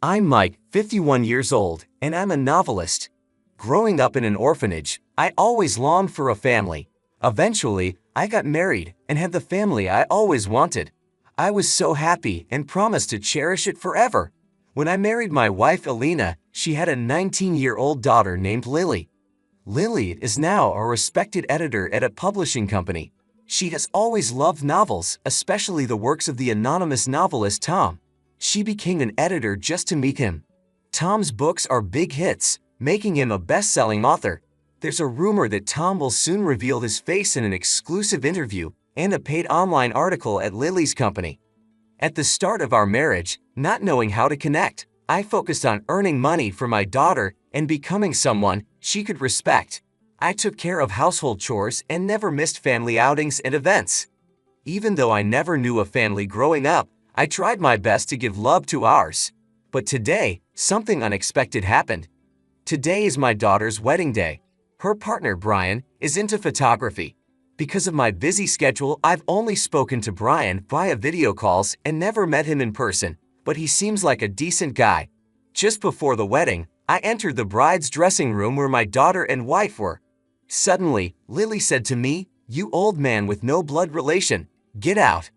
I'm Mike, 51 years old, and I'm a novelist. Growing up in an orphanage, I always longed for a family. Eventually, I got married and had the family I always wanted. I was so happy and promised to cherish it forever. When I married my wife Alina, she had a 19-year-old daughter named Lily. Lily is now a respected editor at a publishing company. She has always loved novels, especially the works of the anonymous novelist Tom. She became an editor just to meet him. Tom's books are big hits, making him a best-selling author. There's a rumor that Tom will soon reveal his face in an exclusive interview and a paid online article at Lily's company. At the start of our marriage, not knowing how to connect, I focused on earning money for my daughter and becoming someone she could respect. I took care of household chores and never missed family outings and events. Even though I never knew a family growing up, I tried my best to give love to ours. But today, something unexpected happened. Today is my daughter's wedding day. Her partner, Brian, is into photography. Because of my busy schedule, I've only spoken to Brian via video calls and never met him in person, but he seems like a decent guy. Just before the wedding, I entered the bride's dressing room where my daughter and wife were. Suddenly, Lily said to me, "You old man with no blood relation, get out."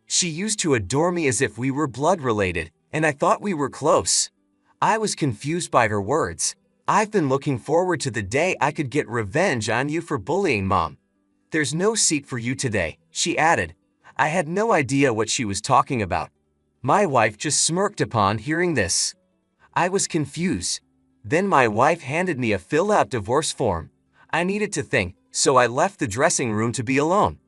She used to adore me as if we were blood related, and I thought we were close. I was confused by her words. "I've been looking forward to the day I could get revenge on you for bullying Mom. There's no seat for you today," she added. I had no idea what she was talking about. My wife just smirked upon hearing this. I was confused. Then my wife handed me a filled-out divorce form. I needed to think, so I left the dressing room to be alone.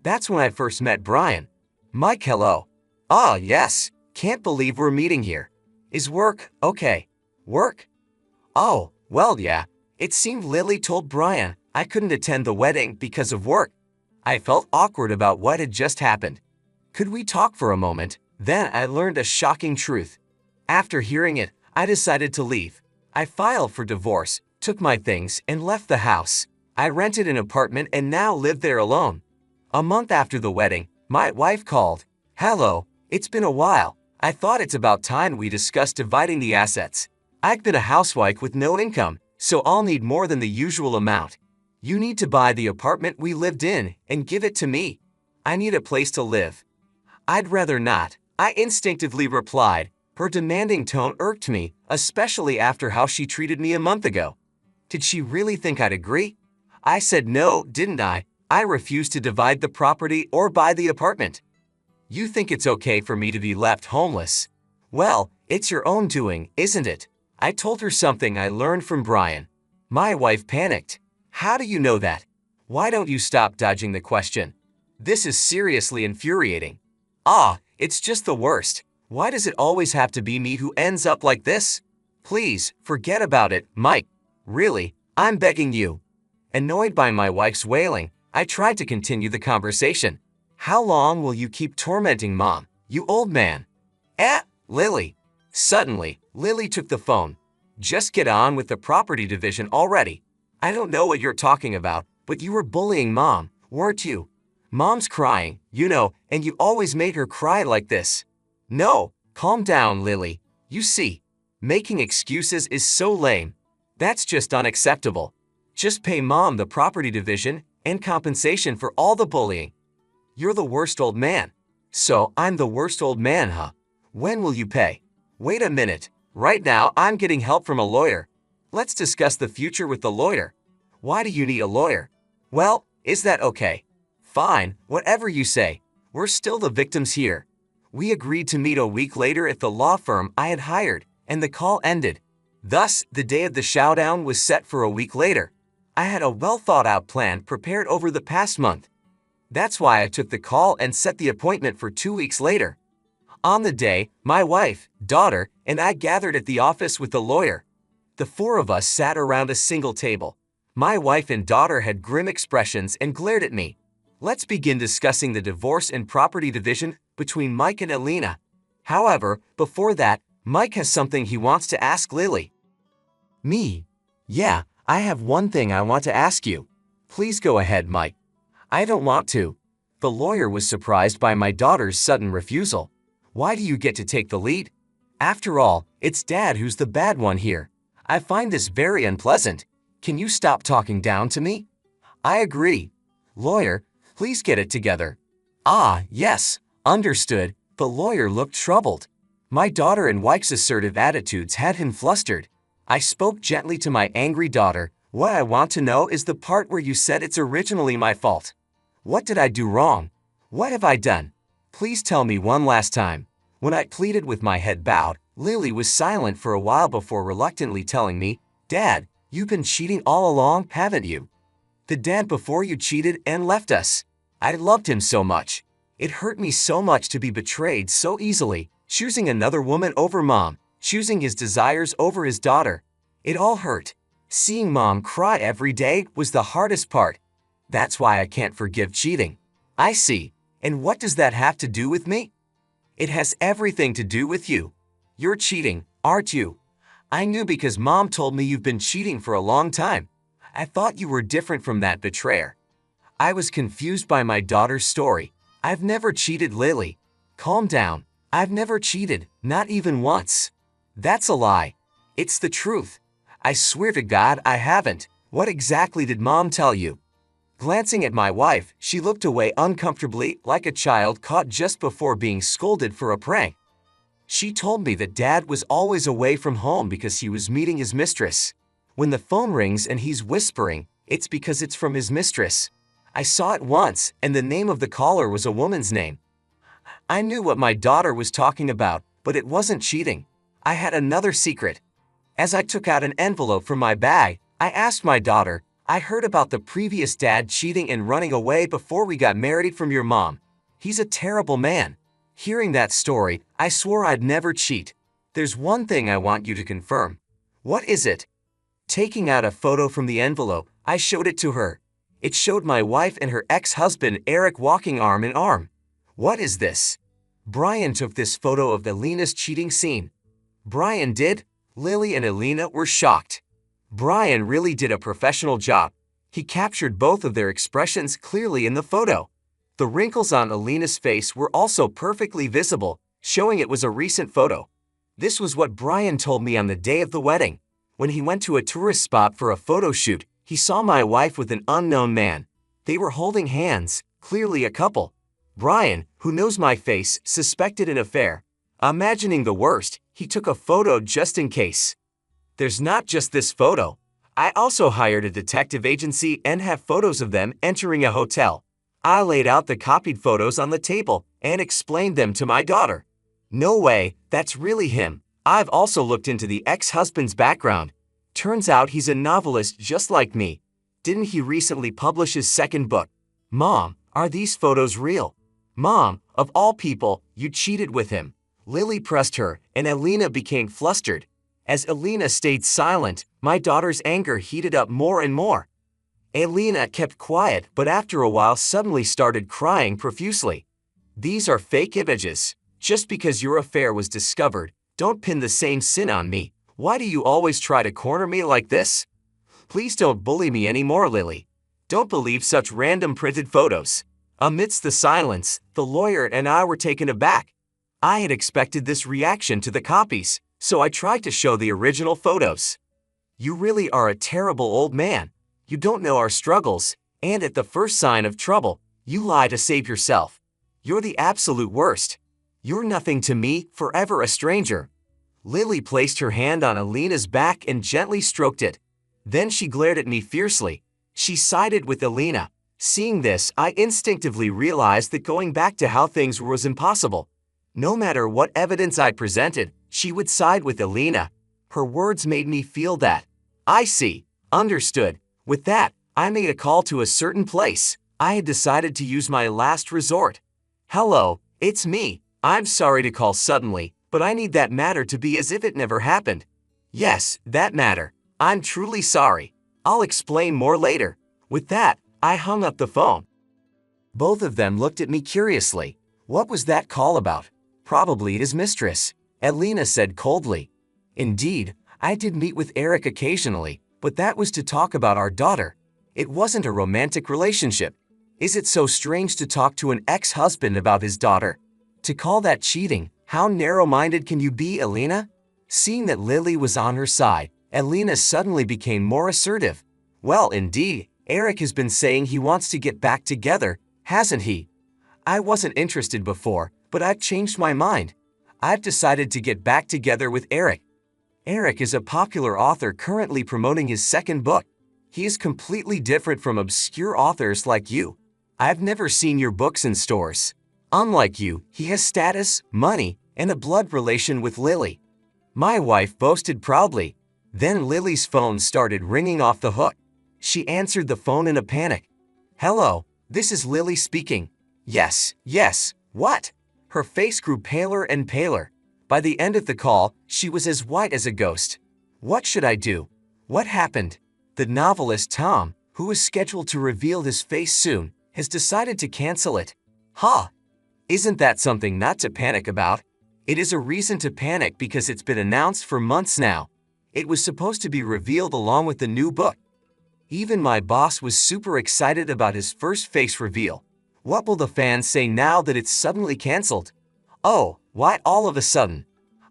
That's when I first met Brian. "Mike, hello." "Ah, yes. Can't believe we're meeting here. Is work okay?" "Work? Oh, well, yeah. It seemed Lily told Brian I couldn't attend the wedding because of work." I felt awkward about what had just happened. "Could we talk for a moment?" Then I learned a shocking truth. After hearing it, I decided to leave. I filed for divorce, took my things, and left the house. I rented an apartment and now live there alone. A month after the wedding, my wife called. "Hello, it's been a while. I thought it's about time we discussed dividing the assets. I've been a housewife with no income, so I'll need more than the usual amount. You need to buy the apartment we lived in and give it to me. I need a place to live." "I'd rather not," I instinctively replied. Her demanding tone irked me, especially after how she treated me a month ago. Did she really think I'd agree? I said no, didn't I? I refused to divide the property or buy the apartment. "You think it's okay for me to be left homeless? Well, it's your own doing, isn't it?" I told her something I learned from Brian. My wife panicked. "How do you know that? Why don't you stop dodging the question? This is seriously infuriating." "Ah, it's just the worst. Why does it always have to be me who ends up like this? Please, forget about it, Mike. Really, I'm begging you." Annoyed by my wife's wailing, I tried to continue the conversation. "How long will you keep tormenting Mom, you old man?" Lily." Suddenly, Lily took the phone. "Just get on with the property division already. I don't know what you're talking about, but you were bullying Mom, weren't you? Mom's crying, you know, and you always made her cry like this." "No, calm down, Lily. You see, making excuses is so lame. That's just unacceptable. Just pay Mom the property division and compensation for all the bullying." "You're the worst old man." "So I'm the worst old man, huh? When will you pay?" "Wait a minute. Right now I'm getting help from a lawyer. Let's discuss the future with the lawyer." "Why do you need a lawyer?" "Well, is that okay?" "Fine, whatever you say. We're still the victims here." We agreed to meet a week later at the law firm I had hired, and the call ended. Thus, the day of the showdown was set for a week later. I had a well-thought-out plan prepared over the past month. That's why I took the call and set the appointment for 2 weeks later. On the day, my wife, daughter, and I gathered at the office with the lawyer. The four of us sat around a single table. My wife and daughter had grim expressions and glared at me. "Let's begin discussing the divorce and property division between Mike and Alina. However, before that, Mike has something he wants to ask Lily." "Me? Yeah, I have one thing I want to ask you." "Please go ahead, Mike." "I don't want to." The lawyer was surprised by my daughter's sudden refusal. "Why do you get to take the lead?" After all, it's Dad who's the bad one here. I find this very unpleasant. Can you stop talking down to me? I agree. Lawyer, please get it together. Ah, yes, understood. The lawyer looked troubled. My daughter and wife's assertive attitudes had him flustered. I spoke gently to my angry daughter. What I want to know is the part where you said it's originally my fault. What did I do wrong? What have I done? Please tell me one last time. When I pleaded with my head bowed, Lily was silent for a while before reluctantly telling me, Dad, you've been cheating all along, haven't you? The dad before you cheated and left us. I loved him so much. It hurt me so much to be betrayed so easily, choosing another woman over Mom, choosing his desires over his daughter. It all hurt. Seeing Mom cry every day was the hardest part. That's why I can't forgive cheating. I see. And what does that have to do with me? It has everything to do with you. You're cheating, aren't you? I knew because Mom told me you've been cheating for a long time. I thought you were different from that betrayer. I was confused by my daughter's story. I've never cheated, Lily. Calm down. I've never cheated, not even once. That's a lie. It's the truth. I swear to God I haven't. What exactly did Mom tell you? Glancing at my wife, she looked away uncomfortably like a child caught just before being scolded for a prank. She told me that Dad was always away from home because he was meeting his mistress. When the phone rings and he's whispering, it's because it's from his mistress. I saw it once, and the name of the caller was a woman's name. I knew what my daughter was talking about, but it wasn't cheating. I had another secret. As I took out an envelope from my bag, I asked my daughter, I heard about the previous dad cheating and running away before we got married from your mom. He's a terrible man. Hearing that story, I swore I'd never cheat. There's one thing I want you to confirm. What is it? Taking out a photo from the envelope, I showed it to her. It showed my wife and her ex-husband Eric walking arm in arm. What is this? Brian took this photo of Alina's cheating scene. Brian did? Lily and Alina were shocked. Brian really did a professional job. He captured both of their expressions clearly in the photo. The wrinkles on Alina's face were also perfectly visible, showing it was a recent photo. This was what Brian told me on the day of the wedding. When he went to a tourist spot for a photo shoot, he saw my wife with an unknown man. They were holding hands, clearly a couple. Brian, who knows my face, suspected an affair. Imagining the worst, he took a photo just in case. There's not just this photo. I also hired a detective agency and have photos of them entering a hotel. I laid out the copied photos on the table and explained them to my daughter. No way, that's really him. I've also looked into the ex-husband's background. Turns out he's a novelist just like me. Didn't he recently publish his second book? Mom, are these photos real? Mom, of all people, you cheated with him. Lily pressed her, and Alina became flustered. As Alina stayed silent, my daughter's anger heated up more and more. Alina kept quiet, but after a while suddenly started crying profusely. These are fake images. Just because your affair was discovered, don't pin the same sin on me. Why do you always try to corner me like this? Please don't bully me anymore, Lily. Don't believe such random printed photos. Amidst the silence, the lawyer and I were taken aback. I had expected this reaction to the copies, so I tried to show the original photos. You really are a terrible old man. You don't know our struggles, and at the first sign of trouble, you lie to save yourself. You're the absolute worst. You're nothing to me, forever a stranger. Lily placed her hand on Alina's back and gently stroked it. Then she glared at me fiercely. She sided with Alina. Seeing this, I instinctively realized that going back to how things were was impossible. No matter what evidence I presented, she would side with Alina. Her words made me feel that. I see. Understood. With that, I made a call to a certain place. I had decided to use my last resort. Hello, it's me. I'm sorry to call suddenly, but I need that matter to be as if it never happened. Yes, that matter. I'm truly sorry. I'll explain more later. With that, I hung up the phone. Both of them looked at me curiously. What was that call about? Probably his mistress, Alina said coldly. Indeed, I did meet with Eric occasionally, but that was to talk about our daughter. It wasn't a romantic relationship. Is it so strange to talk to an ex-husband about his daughter? To call that cheating, How narrow-minded can you be, Elena? Seeing that Lily was on her side, Elena suddenly became more assertive. Well, indeed, Eric has been saying he wants to get back together, hasn't he? I wasn't interested before, but I've changed my mind. I've decided to get back together with Eric. Eric is a popular author currently promoting his second book. He is completely different from obscure authors like you. I've never seen your books in stores. Unlike you, he has status, money, and a blood relation with Lily. My wife boasted proudly. Then Lily's phone started ringing off the hook. She answered the phone in a panic. Hello, this is Lily speaking. Yes, what? Her face grew paler and paler. By the end of the call, she was as white as a ghost. What should I do? What happened? The novelist Tom, who is scheduled to reveal his face soon, has decided to cancel it. Huh? Isn't that something not to panic about? It is a reason to panic because it's been announced for months now. It was supposed to be revealed along with the new book. Even my boss was super excited about his first face reveal. What will the fans say now that it's suddenly canceled? Oh, why all of a sudden?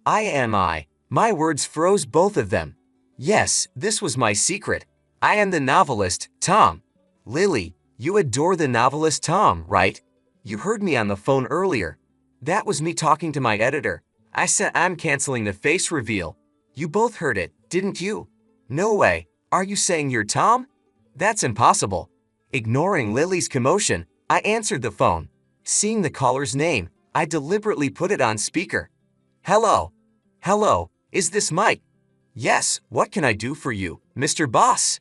My words froze both of them. Yes, this was my secret. I am the novelist, Tom. Lily, you adore the novelist Tom, right? You heard me on the phone earlier. That was me talking to my editor. I said I'm canceling the face reveal. You both heard it, didn't you? No way. Are you saying you're Tom? That's impossible. Ignoring Lily's commotion, I answered the phone. Seeing the caller's name, I deliberately put it on speaker. Hello, is this Mike? Yes, what can I do for you, Mr. Boss?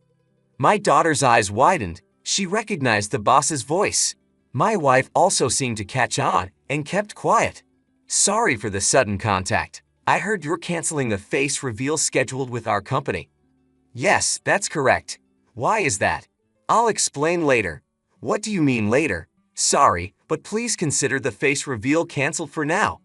My daughter's eyes widened. She recognized the boss's voice. My wife also seemed to catch on and kept quiet. Sorry for the sudden contact. I heard you're canceling the face reveal scheduled with our company. Yes, that's correct. Why is that? I'll explain later. What do you mean later? Sorry, but please consider the face reveal canceled for now.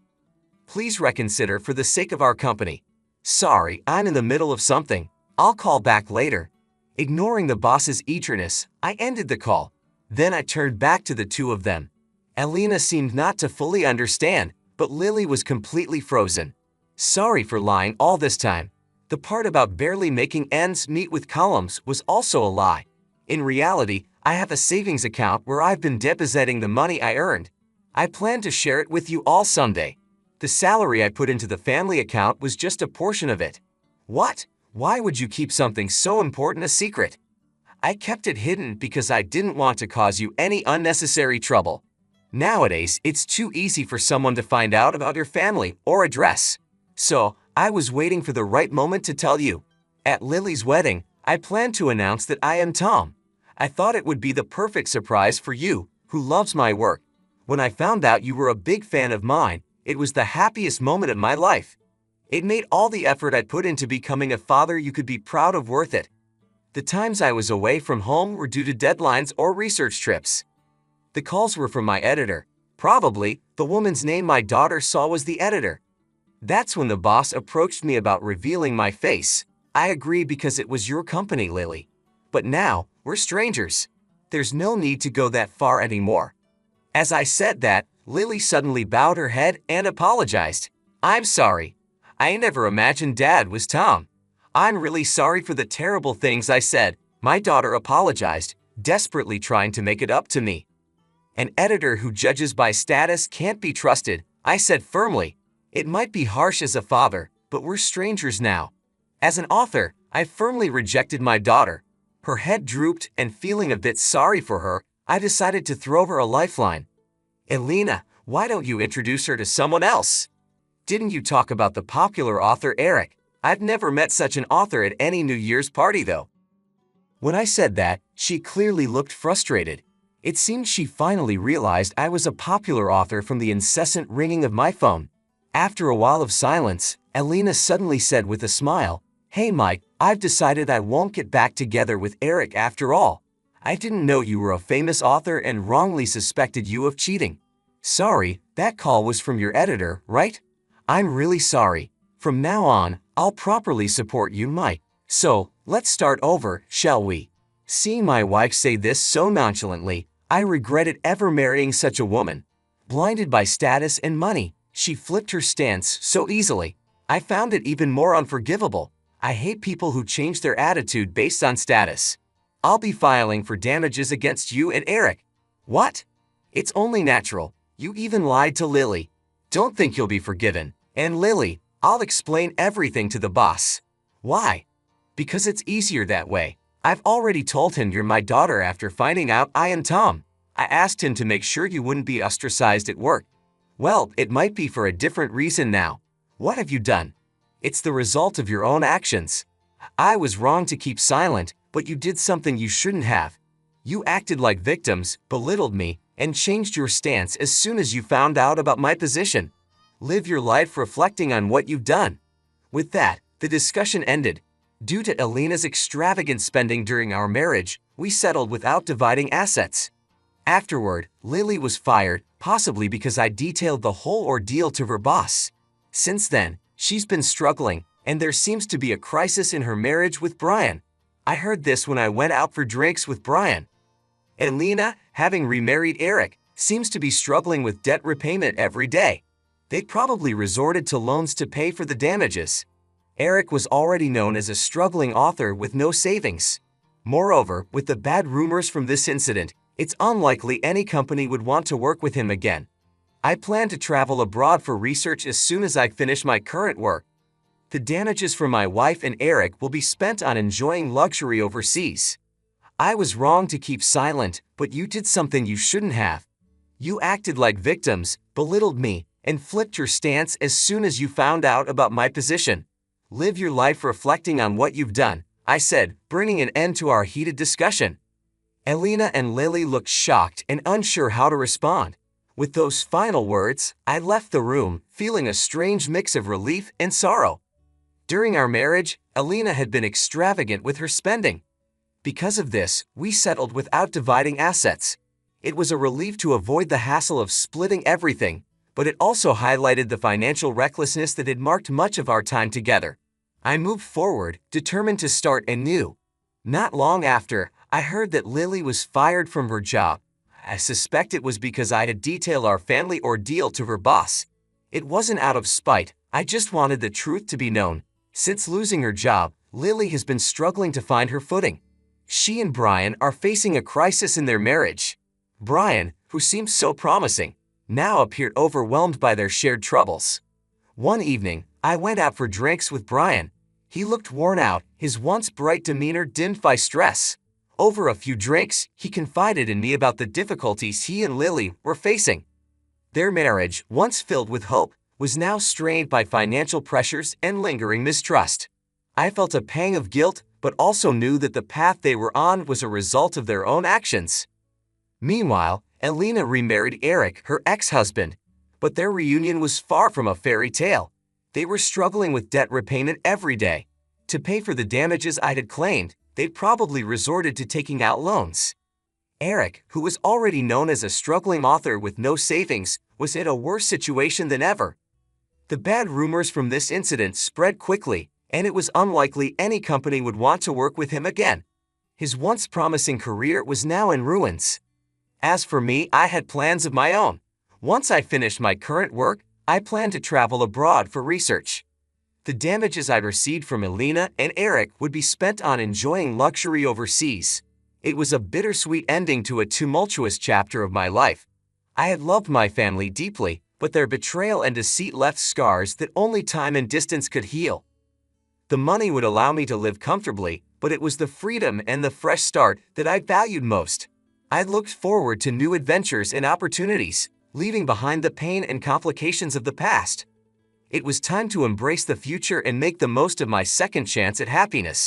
Please reconsider for the sake of our company. Sorry, I'm in the middle of something. I'll call back later. Ignoring the boss's eagerness, I ended the call. Then I turned back to the two of them. Elena seemed not to fully understand, but Lily was completely frozen. Sorry for lying all this time. The part about barely making ends meet with columns was also a lie. In reality, I have a savings account where I've been depositing the money I earned. I plan to share it with you all someday. The salary I put into the family account was just a portion of it. What? Why would you keep something so important a secret? I kept it hidden because I didn't want to cause you any unnecessary trouble. Nowadays, it's too easy for someone to find out about your family or address. So, I was waiting for the right moment to tell you. At Lily's wedding, I planned to announce that I am Tom. I thought it would be the perfect surprise for you, who loves my work. When I found out you were a big fan of mine, it was the happiest moment of my life. It made all the effort I put into becoming a father you could be proud of worth it. The times I was away from home were due to deadlines or research trips. The calls were from my editor. Probably, the woman's name my daughter saw was the editor. That's when the boss approached me about revealing my face. I agree because it was your company, Lily. But now, we're strangers. There's no need to go that far anymore. As I said that, Lily suddenly bowed her head and apologized. I'm sorry. I never imagined Dad was Tom. I'm really sorry for the terrible things I said. My daughter apologized, desperately trying to make it up to me. An editor who judges by status can't be trusted, I said firmly. It might be harsh as a father, but we're strangers now. As an author, I firmly rejected my daughter. Her head drooped, and feeling a bit sorry for her, I decided to throw her a lifeline. Elena, why don't you introduce her to someone else? Didn't you talk about the popular author Eric? I've never met such an author at any New Year's party though. When I said that, she clearly looked frustrated. It seemed she finally realized I was a popular author from the incessant ringing of my phone. After a while of silence, Elena suddenly said with a smile, Hey Mike, I've decided I won't get back together with Eric after all. I didn't know you were a famous author and wrongly suspected you of cheating. Sorry, that call was from your editor, right? I'm really sorry. From now on, I'll properly support you, Mike. So, let's start over, shall we? Seeing my wife say this so nonchalantly, I regretted ever marrying such a woman. Blinded by status and money, She flipped her stance so easily. I found it even more unforgivable. I hate people who change their attitude based on status. I'll be filing for damages against you and Eric. What? It's only natural. You even lied to Lily. Don't think you'll be forgiven. And Lily, I'll explain everything to the boss. Why? Because it's easier that way. I've already told him you're my daughter after finding out I am Tom. I asked him to make sure you wouldn't be ostracized at work. Well, it might be for a different reason now. What have you done? It's the result of your own actions. I was wrong to keep silent, but you did something you shouldn't have. You acted like victims, belittled me, and changed your stance as soon as you found out about my position. Live your life reflecting on what you've done. With that, the discussion ended. Due to Elena's extravagant spending during our marriage, we settled without dividing assets. Afterward, Lily was fired, possibly because I detailed the whole ordeal to her boss. Since then, she's been struggling, and there seems to be a crisis in her marriage with Brian. I heard this when I went out for drinks with Brian. Elena, having remarried Eric, seems to be struggling with debt repayment every day. They probably resorted to loans to pay for the damages. Eric was already known as a struggling author with no savings. Moreover, with the bad rumors from this incident, it's unlikely any company would want to work with him again. I plan to travel abroad for research as soon as I finish my current work. The damages for my wife and Eric will be spent on enjoying luxury overseas. I was wrong to keep silent, but you did something you shouldn't have. You acted like victims, belittled me, and flipped your stance as soon as you found out about my position. Live your life reflecting on what you've done, I said, bringing an end to our heated discussion. Elena and Lily looked shocked and unsure how to respond. With those final words, I left the room, feeling a strange mix of relief and sorrow. During our marriage, Elena had been extravagant with her spending. Because of this, we settled without dividing assets. It was a relief to avoid the hassle of splitting everything, but it also highlighted the financial recklessness that had marked much of our time together. I moved forward, determined to start anew. Not long after, I heard that Lily was fired from her job. I suspect it was because I had detailed our family ordeal to her boss. It wasn't out of spite, I just wanted the truth to be known. Since losing her job, Lily has been struggling to find her footing. She and Brian are facing a crisis in their marriage. Brian, who seemed so promising, now appeared overwhelmed by their shared troubles. One evening, I went out for drinks with Brian. He looked worn out, his once bright demeanor dimmed by stress. Over a few drinks, he confided in me about the difficulties he and Lily were facing. Their marriage, once filled with hope, was now strained by financial pressures and lingering mistrust. I felt a pang of guilt, but also knew that the path they were on was a result of their own actions. Meanwhile, Elena remarried Eric, her ex-husband, but their reunion was far from a fairy tale. They were struggling with debt repayment every day. To pay for the damages I had claimed, they'd probably resorted to taking out loans. Eric, who was already known as a struggling author with no savings, was in a worse situation than ever. The bad rumors from this incident spread quickly, and it was unlikely any company would want to work with him again. His once promising career was now in ruins. As for me, I had plans of my own. Once I finished my current work, I planned to travel abroad for research. The damages I received from Elena and Eric would be spent on enjoying luxury overseas. It was a bittersweet ending to a tumultuous chapter of my life. I had loved my family deeply, but their betrayal and deceit left scars that only time and distance could heal. The money would allow me to live comfortably, but it was the freedom and the fresh start that I valued most. I looked forward to new adventures and opportunities, leaving behind the pain and complications of the past. It was time to embrace the future and make the most of my second chance at happiness.